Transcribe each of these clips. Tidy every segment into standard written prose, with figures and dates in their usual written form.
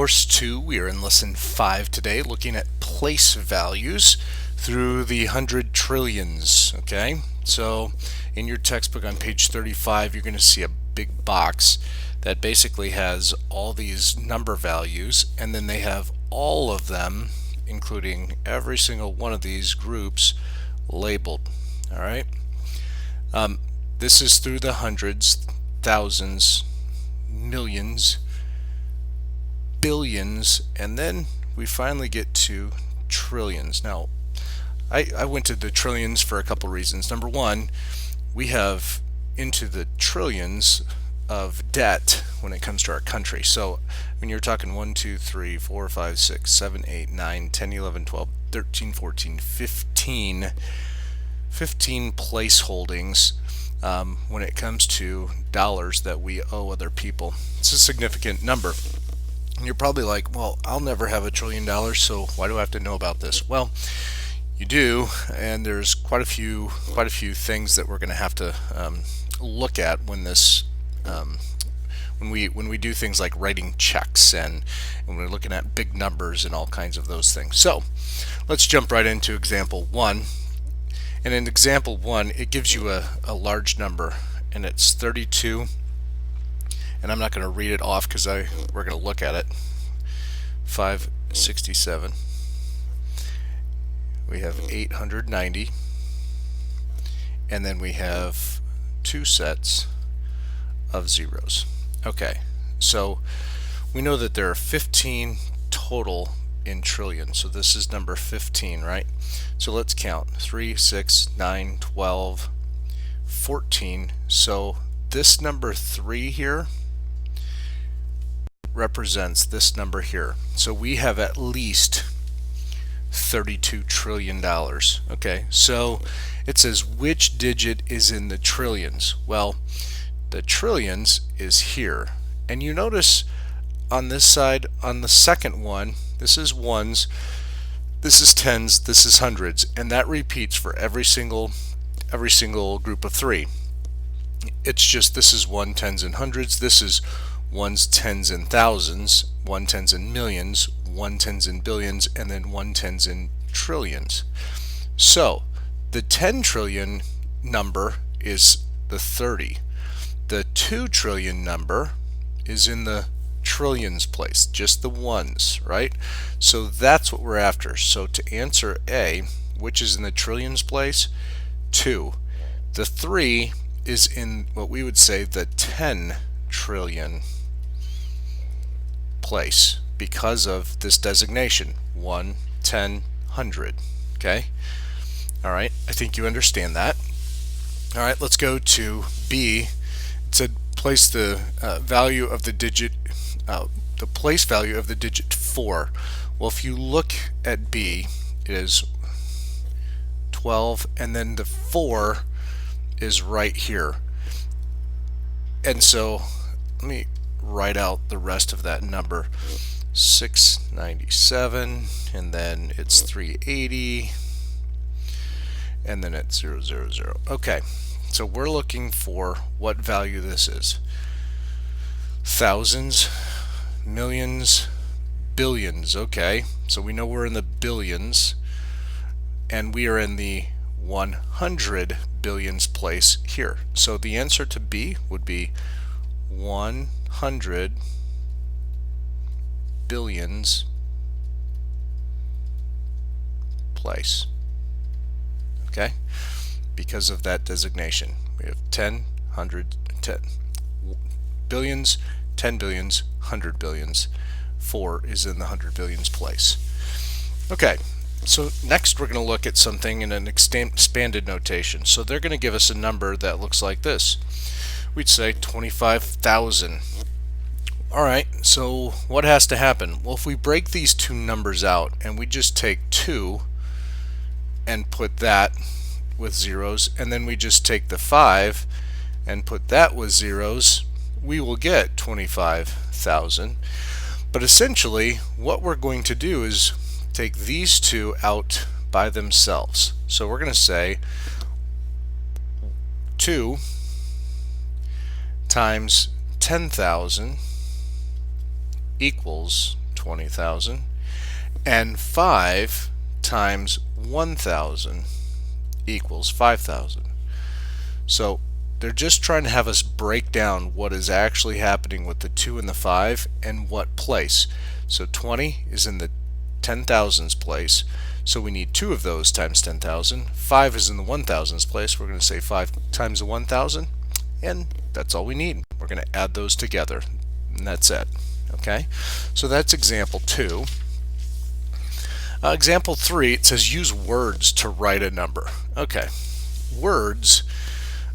Course 2, we are in Lesson 5 today, looking at place values through the 100 trillions, okay? So in your textbook on page 35, you're going to see a big box that basically has all these number values, and then they have all of them, including every single one of these groups, labeled, all right? This is through the hundreds, thousands, millions, billions, and then we finally get to trillions. Now, I went to the trillions for a couple reasons. Number one, we have into the trillions of debt when it comes to our country. So when you're talking 1, 2, 3, 4, 5, 6, 7, 8, 9, 10, 11, 12, 13, 14, 15 place holdings when it comes to dollars that we owe other people. It's a significant number. And you're probably like, well, I'll never have $1 trillion, so why do I have to know about this? Well, you do, and there's quite a few things that we're going to have to look at when this when we do things like writing checks and when we're looking at big numbers and all kinds of those things. So let's jump right into example 1. And in example 1, it gives you a large number, and it's 32. And I'm not going to read it off because we're going to look at it. 567. We have 890, and then we have 2 sets of zeros. Okay, so we know that there are 15 total in trillion. So this is number 15, right? So let's count. 3, 6, 9, 12, 14. So this number 3 here represents this number here. So we have at least $32 trillion. Okay, so it says which digit is in the trillions. Well, the trillions is here, and you notice on this side, on the second one, this is ones, this is tens, this is hundreds, and that repeats for every single group of 3. It's just this is 1 tens and hundreds, this is 1's tens and thousands, 1 tens and millions, 1 tens and billions, and then 1 tens and trillions. So the 10 trillion number is the 30. The 2 trillion number is in the trillions place, just the ones, right? So that's what we're after. So to answer A, which is in the trillions place, 2. The 3 is in what we would say the 10 trillion place because of this designation, 1, 10, 100. Okay? All right, I think you understand that. All right, let's go to B. It said place the value of the digit, the place value of the digit 4. Well, if you look at B, it is 12, and then the 4 is right here. And so let me write out the rest of that number. 697, and then it's 380, and then it's 000. Okay, so we're looking for what value this is. Thousands, millions, billions. Okay, so we know we're in the billions, and we are in the 100 billions place here. So the answer to B would be 100 billions place. Okay, because of that designation, we have 10, 100, 10 billions, 10 billions, 100 billions. 4 is in the 100 billions place. Okay, so next we're going to look at something in an expanded notation. So they're going to give us a number that looks like this. We'd say 25,000. Alright, so what has to happen? Well, if we break these two numbers out and we just take 2 and put that with zeros, and then we just take the 5 and put that with zeros, we will get 25,000. But essentially, what we're going to do is take these two out by themselves. So we're going to say 2 times 10,000 equals 20,000, and 5 times 1,000 equals 5,000. So they're just trying to have us break down what is actually happening with the 2 and the 5 and what place. So 20 is in the 10,000s place, so we need 2 of those times 10,000. 5 is in the 1,000s place. We're going to say 5 times the 1,000, and that's all we need. We're going to add those together, and that's it. Okay, so that's example 2. Example 3, it says use words to write a number. Okay, words,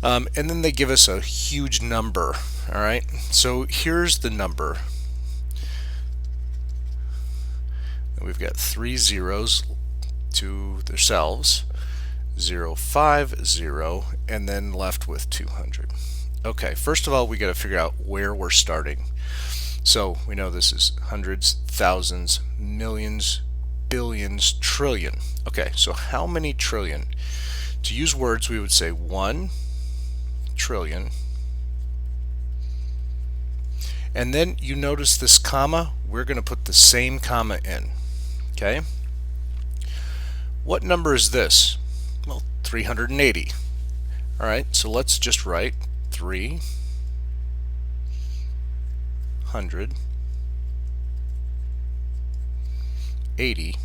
and then they give us a huge number. All right, so here's the number. We've got 3 zeros to themselves, 0, 5, 0, and then left with 200. Okay, first of all, we got to figure out where we're starting. So we know this is hundreds, thousands, millions, billions, trillion. Okay, so how many trillion? To use words, we would say 1 trillion. And then you notice this comma, we're going to put the same comma in. Okay? What number is this? Well, 380. All right, so let's just write 380.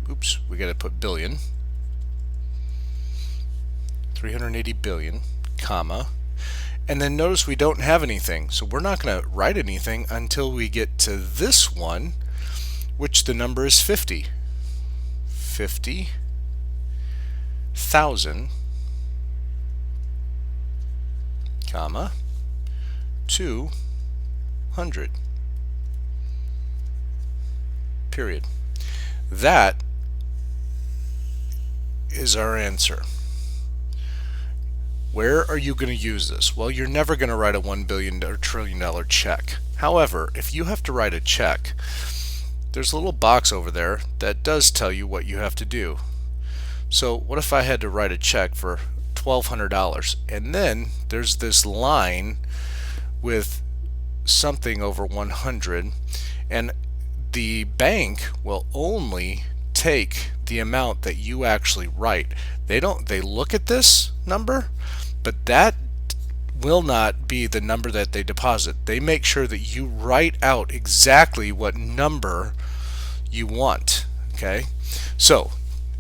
Oops, we got to put billion. 380 billion, comma. And then notice we don't have anything, so we're not going to write anything until we get to this one, which the number is 50. 50,000, comma, 200. Period. That is our answer. Where are you going to use this? Well, you're never going to write a $1 billion or $1 trillion check. However, if you have to write a check, there's a little box over there that does tell you what you have to do. So what if I had to write a check for $1,200, and then there's this line with something over 100, and the bank will only take the amount that you actually write. They look at this number, but that will not be the number that they deposit. They make sure that you write out exactly what number you want. Okay, so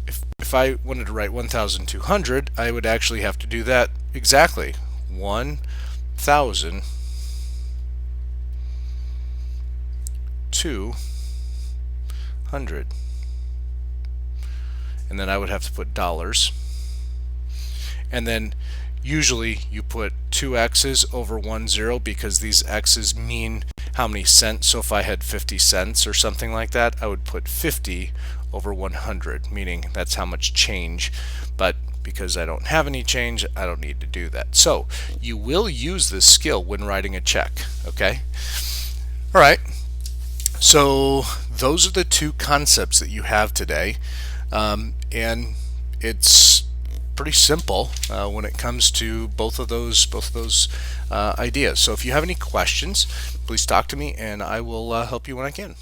if I wanted to write 1,200, I would actually have to do that exactly. 1,200. And then I would have to put dollars. And then usually you put 2 X's over 1 0 because these X's mean how many cents. So if I had 50 cents or something like that, I would put 50 over 100, meaning that's how much change. But because I don't have any change, I don't need to do that. So you will use this skill when writing a check. Okay? All right. So those are the 2 concepts that you have today. And it's pretty simple when it comes to both of those ideas. So if you have any questions, please talk to me and I will help you when I can.